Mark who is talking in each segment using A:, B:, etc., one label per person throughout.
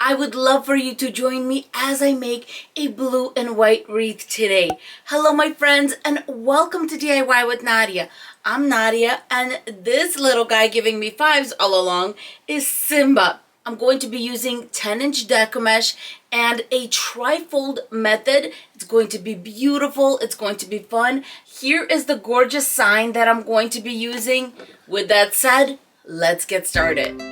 A: I would love for you to join me as I make a blue and white wreath today. Hello my friends and welcome to DIY with Nadia. I'm Nadia and this little guy giving me fives all along is Simba. I'm going to be using 10-inch Deco mesh and a tri-fold method. It's going to be beautiful. It's going to be fun. Here is the gorgeous sign that I'm going to be using. With that said, let's get started.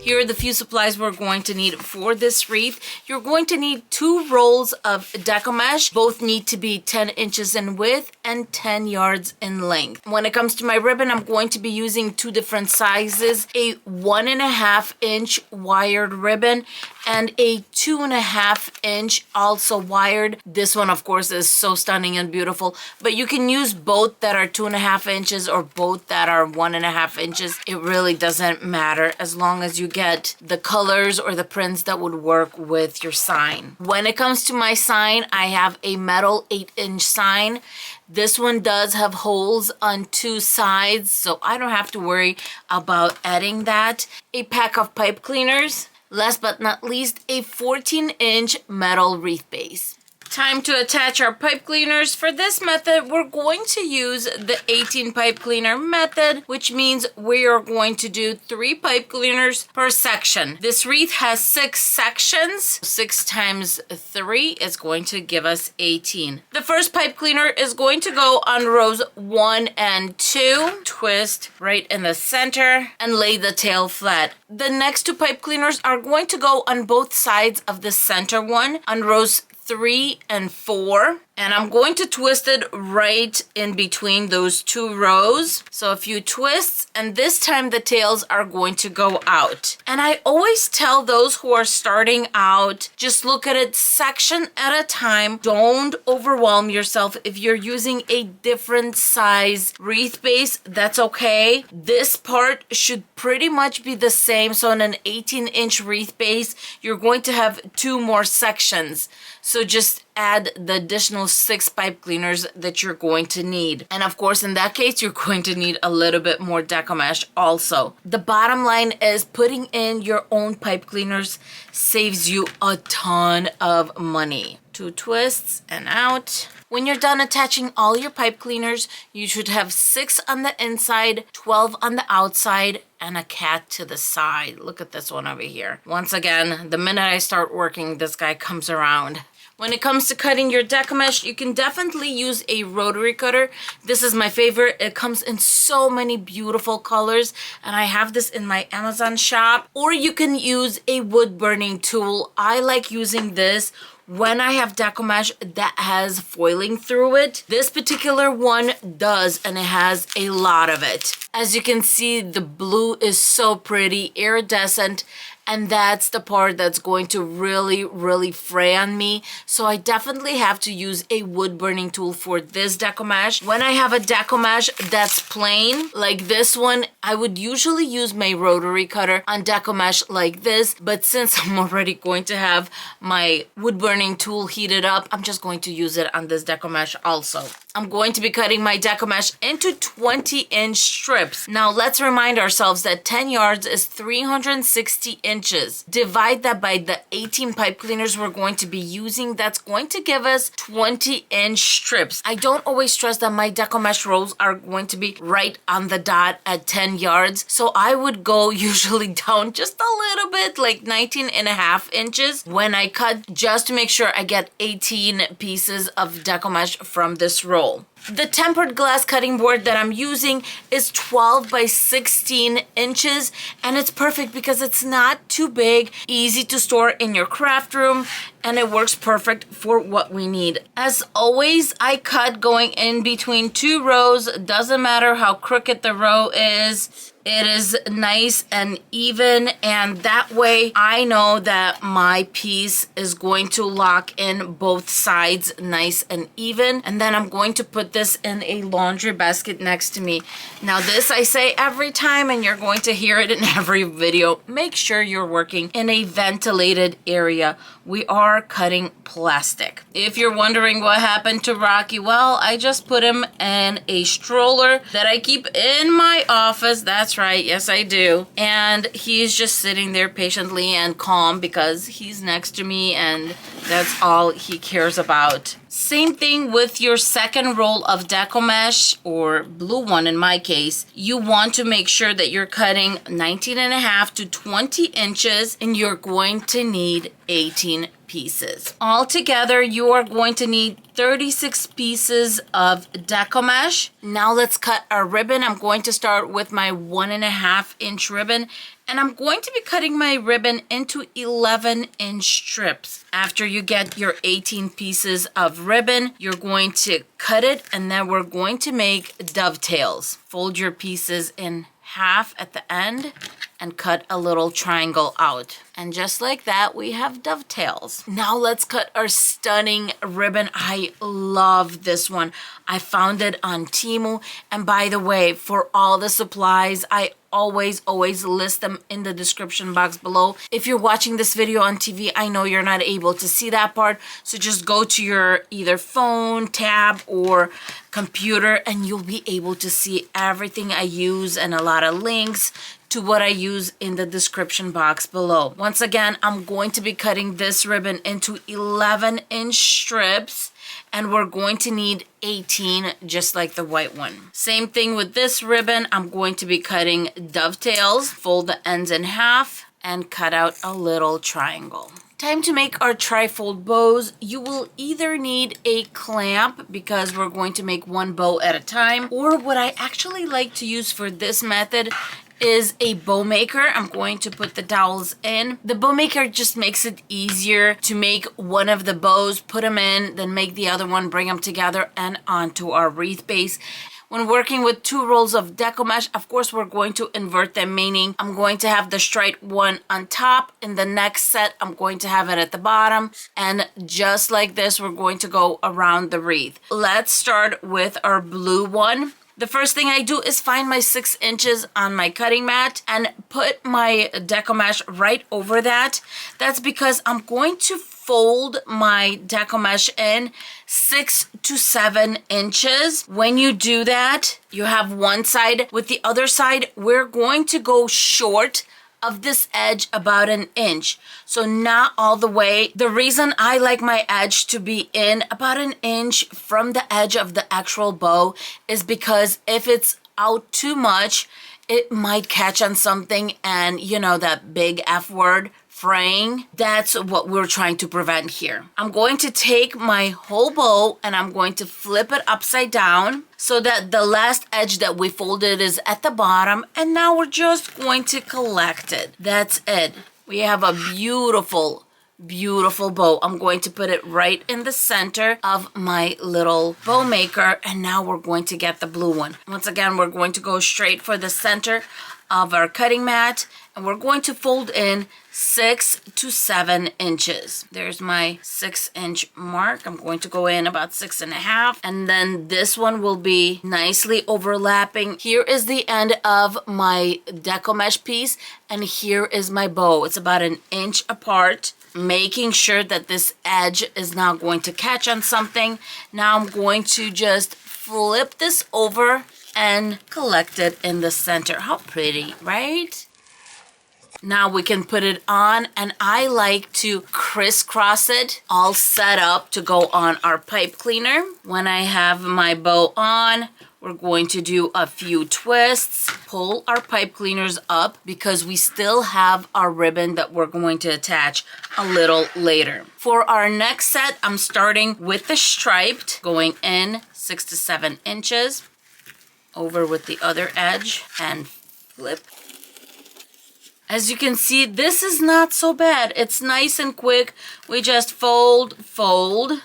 A: Here are the few supplies we're going to need for this wreath. You're going to need 2 rolls of Deco mesh. Both need to be 10 inches in width and 10 yards in length. When it comes to my ribbon, I'm going to be using 2 different sizes, a 1.5 inch wired ribbon and a 2.5 inch also wired. This one, of course, is so stunning and beautiful, but you can use both that are 2.5 inches or both that are 1.5 inches. It really doesn't matter as long as you get the colors or the prints that would work with your sign. When it comes to my sign, I have a metal 8-inch sign. This one does have holes on 2 sides, so I don't have to worry about adding that. A pack of pipe cleaners. Last but not least, a 14-inch metal wreath base. Time to attach our pipe cleaners. For this method, we're going to use the 18 pipe cleaner method, which means we are going to do 3 pipe cleaners per section. This wreath has 6 sections. 6 times 3 is going to give us 18. The first pipe cleaner is going to go on rows 1 and 2. Twist right in the center and lay the tail flat. The next 2 pipe cleaners are going to go on both sides of the center one on rows 3 and 4, and I'm going to twist it right in between those 2 rows. So a few twists, and this time the tails are going to go out. And I always tell those who are starting out, just look at it section at a time. Don't overwhelm yourself. If you're using a different size wreath base, that's okay. This part should pretty much be the same. So in an 18-inch wreath base, you're going to have 2 more sections. So just add the additional 6 pipe cleaners that you're going to need. And of course, in that case, you're going to need a little bit more Deco mesh also. The bottom line is putting in your own pipe cleaners saves you a ton of money. 2 twists and out. When you're done attaching all your pipe cleaners, you should have 6 on the inside, 12 on the outside, and a cat to the side. Look at this one over here. Once again, the minute I start working, this guy comes around. When it comes to cutting your Deco mesh, you can definitely use a rotary cutter. This is my favorite. It comes in so many beautiful colors, and I have this in my Amazon shop. Or you can use a wood burning tool. I like using this when I have Deco mesh that has foiling through it. This particular one does, and it has a lot of it. As you can see, the blue is so pretty, iridescent, and that's the part that's going to really fray on me. So I definitely have to use a wood burning tool for this Deco mesh. When I have a Deco mesh that's plain, like this one, I would usually use my rotary cutter on Deco mesh like this. But since I'm already going to have my wood burning tool heated up, I'm just going to use it on this Deco mesh also. I'm going to be cutting my Deco mesh into 20-inch strips. Now let's remind ourselves that 10 yards is 360 inches. Divide that by the 18 pipe cleaners we're going to be using. That's going to give us 20-inch strips. I don't always stress that my Deco mesh rolls are going to be right on the dot at 10 yards. So I would go usually down just a little bit, like 19.5 inches when I cut, just to make sure I get 18 pieces of Deco mesh from this roll. The tempered glass cutting board that I'm using is 12 by 16 inches, and it's perfect because it's not too big, easy to store in your craft room, and it works perfect for what we need. As always, I cut going in between 2 rows. Doesn't matter how crooked the row is. It is nice and even, and that way I know that my piece is going to lock in both sides nice and even. And then I'm going to put this in a laundry basket next to me. Now this I say every time, and you're going to hear it in every video. Make sure you're working in a ventilated area. We are our cutting plastic. If you're wondering what happened to Rocky, well, I just put him in a stroller that I keep in my office. That's right, yes I do. And he's just sitting there patiently and calm because he's next to me and that's all he cares about. Same thing with your second roll of Deco mesh, or blue one in my case. You want to make sure that you're cutting 19.5 to 20 inches and you're going to need 18 pieces. Altogether, you are going to need 36 pieces of Deco mesh. Now let's cut our ribbon. I'm going to start with my 1.5 inch ribbon, and I'm going to be cutting my ribbon into 11-inch strips. After you get your 18 pieces of ribbon, you're going to cut it, and then we're going to make dovetails. Fold your pieces in half at the end and cut a little triangle out. And just like that, we have dovetails. Now let's cut our stunning ribbon. I love this one. I found it on Temu. And by the way, for all the supplies, I always list them in the description box below. If you're watching this video on TV, I know you're not able to see that part. So just go to your either phone, tab, or computer, and you'll be able to see everything I use and a lot of links to what I use in the description box below. Once again, I'm going to be cutting this ribbon into 11-inch strips, and we're going to need 18 just like the white one. Same thing with this ribbon. I'm going to be cutting dovetails, fold the ends in half, and cut out a little triangle. Time to make our trifold bows. You will either need a clamp because we're going to make one bow at a time, or what I actually like to use for this method is a bow maker. I'm going to put the dowels in. The bow maker just makes it easier to make one of the bows, put them in, then make the other one, bring them together and onto our wreath base. When working with 2 rolls of Deco mesh, of course, we're going to invert them, meaning I'm going to have the striped one on top. In the next set, I'm going to have it at the bottom. And just like this, we're going to go around the wreath. Let's start with our blue one. The first thing I do is find my 6 inches on my cutting mat and put my Deco mesh right over that. That's because I'm going to fold my Deco mesh in 6 to 7 inches. When you do that, you have one side. With the other side, we're going to go short of this edge about 1 inch. So not all the way. The reason I like my edge to be in about 1 inch from the edge of the actual bow is because if it's out too much, it might catch on something, and you know that big F word, fraying. That's what we're trying to prevent here. I'm going to take my whole bow and I'm going to flip it upside down so that the last edge that we folded is at the bottom, and now we're just going to collect it. That's it. We have a beautiful bow. I'm going to put it right in the center of my little bow maker, and now we're going to get the blue one. Once again, we're going to go straight for the center of our cutting mat, and we're going to fold in 6 to 7 inches. There's my 6-inch mark. I'm going to go in about 6.5, and then this one will be nicely overlapping. Here is the end of my Deco mesh piece, and here is my bow. It's about 1 inch apart, making sure that this edge is not going to catch on something. Now I'm going to just flip this over and collect it in the center. How pretty, right? Now we can put it on, and I like to crisscross it, all set up to go on our pipe cleaner. When I have my bow on, we're going to do a few twists, pull our pipe cleaners up because we still have our ribbon that we're going to attach a little later. For our next set, I'm starting with the striped, going in 6 to 7 inches, over with the other edge and flip. As you can see, this is not so bad. It's nice and quick. We just fold.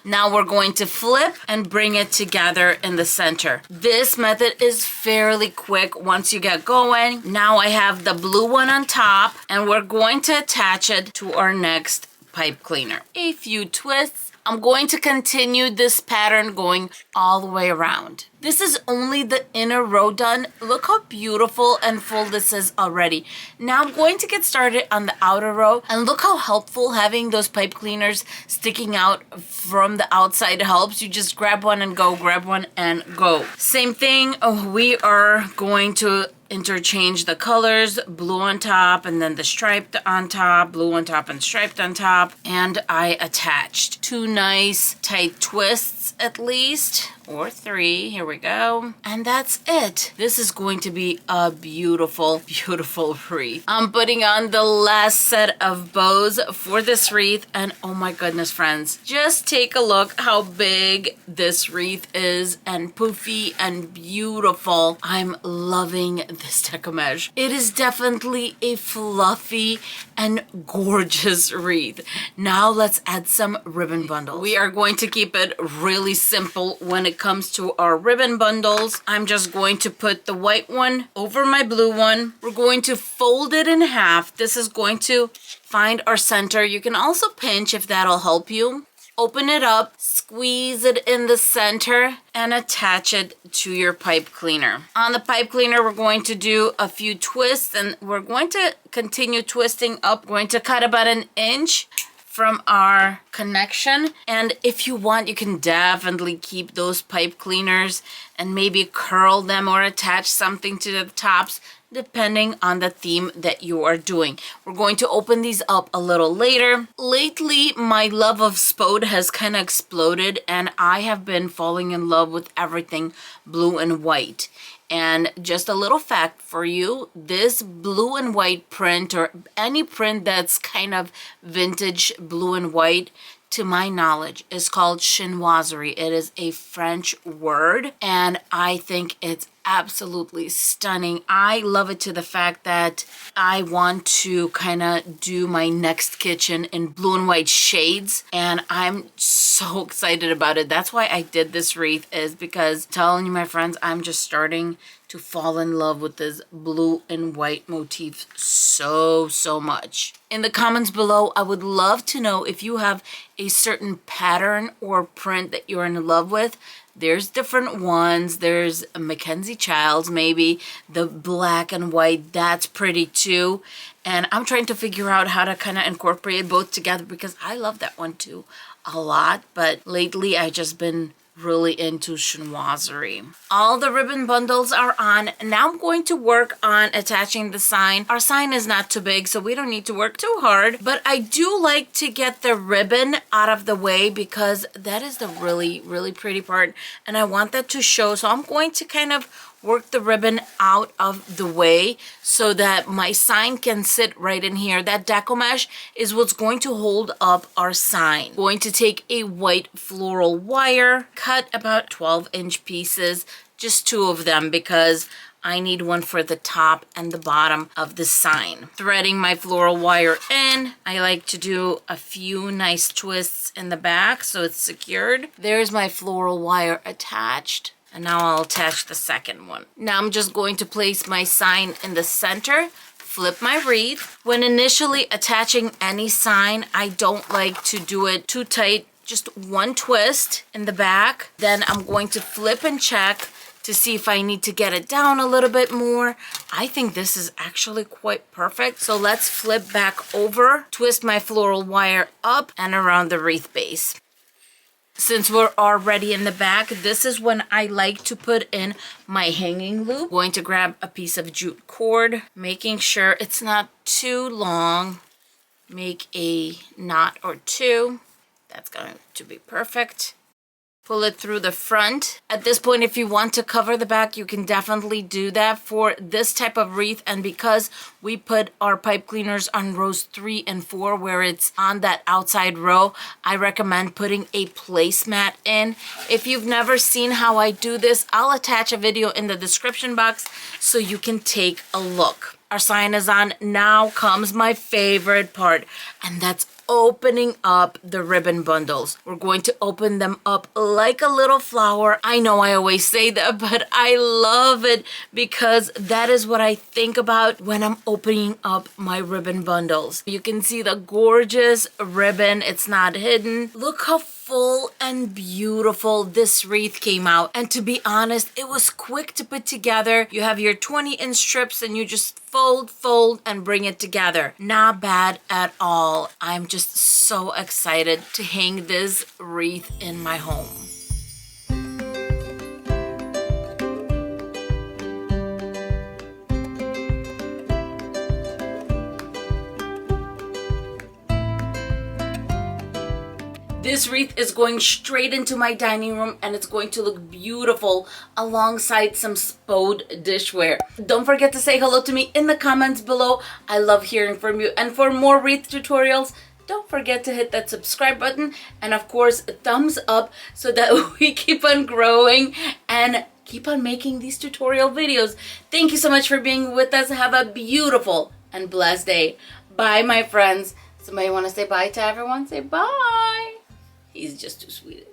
A: Now we're going to flip and bring it together in the center. This method is fairly quick once you get going. Now I have the blue one on top, and we're going to attach it to our next pipe cleaner. A few twists I'm going to continue this pattern going all the way around. This is only the inner row done. Look how beautiful and full this is already. Now I'm going to get started on the outer row, and look how helpful having those pipe cleaners sticking out from the outside helps. You just grab one and go, grab one and go. Same thing, we are going to interchange the colors, blue on top and then the striped on top, blue on top and striped on top. And I attached 2 nice tight twists at least, or 3. Here we go. And that's it. This is going to be a beautiful, beautiful wreath. I'm putting on the last set of bows for this wreath, and oh my goodness, friends, just take a look how big this wreath is, and poofy and beautiful. I'm loving this decoupage. It is definitely a fluffy and gorgeous wreath. Now let's add some ribbon bundles. We are going to keep it really simple when it comes to our ribbon bundles. I'm just going to put the white one over my blue one. We're going to fold it in half. This is going to find our center. You can also pinch if that'll help you. Open it up, squeeze it in the center, and attach it to your pipe cleaner. On the pipe cleaner, we're going to do a few twists, and we're going to continue twisting up. We're going to cut about 1 inch from our connection, and if you want, you can definitely keep those pipe cleaners and maybe curl them or attach something to the tops, depending on the theme that you are doing. We're going to open these up a little later. Lately, my love of spode has kind of exploded, and I have been falling in love with everything blue and white. And just a little fact for you, this blue and white print, or any print that's kind of vintage blue and white, to my knowledge, is called Chinoiserie. It is a French word, and I think it's absolutely stunning. I love it to the fact that I want to kind of do my next kitchen in blue and white shades, and I'm so excited about it. That's why I did this wreath, is because, telling you, my friends, I'm just starting to fall in love with this blue and white motif so much. In the comments below, I would love to know if you have a certain pattern or print that you're in love with. There's different ones. There's a Mackenzie Childs, maybe the black and white. That's pretty too. And I'm trying to figure out how to kind of incorporate both together, because I love that one too a lot. But lately, I just been really into Chinoiserie. All the ribbon bundles are on. Now I'm going to work on attaching the sign. Our sign is not too big, so we don't need to work too hard, but I do like to get the ribbon out of the way, because that is the really pretty part, and I want that to show. So I'm going to kind of work the ribbon out of the way so that my sign can sit right in here. That deco mesh is what's going to hold up our sign. Going to take a white floral wire, cut about 12-inch pieces, just 2 of them, because I need one for the top and the bottom of the sign. Threading my floral wire in. I like to do a few nice twists in the back so it's secured. There's my floral wire attached. And now I'll attach the second one. Now I'm just going to place my sign in the center, flip my wreath. When initially attaching any sign, I don't like to do it too tight. Just 1 twist in the back. Then I'm going to flip and check to see if I need to get it down a little bit more. I think this is actually quite perfect. So let's flip back over, twist my floral wire up and around the wreath base. Since we're already in the back, this is when I like to put in my hanging loop. Going to grab a piece of jute cord, making sure it's not too long. Make a knot or 2. That's going to be perfect. Pull it through the front. At this point, if you want to cover the back, you can definitely do that for this type of wreath. And because we put our pipe cleaners on rows 3 and 4, where it's on that outside row, I recommend putting a placemat in. If you've never seen how I do this, I'll attach a video in the description box so you can take a look. Our sign is on. Now comes my favorite part, and that's opening up the ribbon bundles. We're going to open them up like a little flower. I know I always say that, but I love it because that is what I think about when I'm opening up my ribbon bundles. You can see the gorgeous ribbon. It's not hidden. Look how full and beautiful this wreath came out. And to be honest, it was quick to put together. You have your 20-inch strips and you just fold, and bring it together. Not bad at all. I'm just so excited to hang this wreath in my home. This wreath is going straight into my dining room and it's going to look beautiful alongside some spode dishware. Don't forget to say hello to me in the comments below. I love hearing from you. And for more wreath tutorials, don't forget to hit that subscribe button and of course a thumbs up so that we keep on growing and keep on making these tutorial videos. Thank you so much for being with us. Have a beautiful and blessed day. Bye, my friends. Somebody want to say bye to everyone? Say bye. He's just too sweet.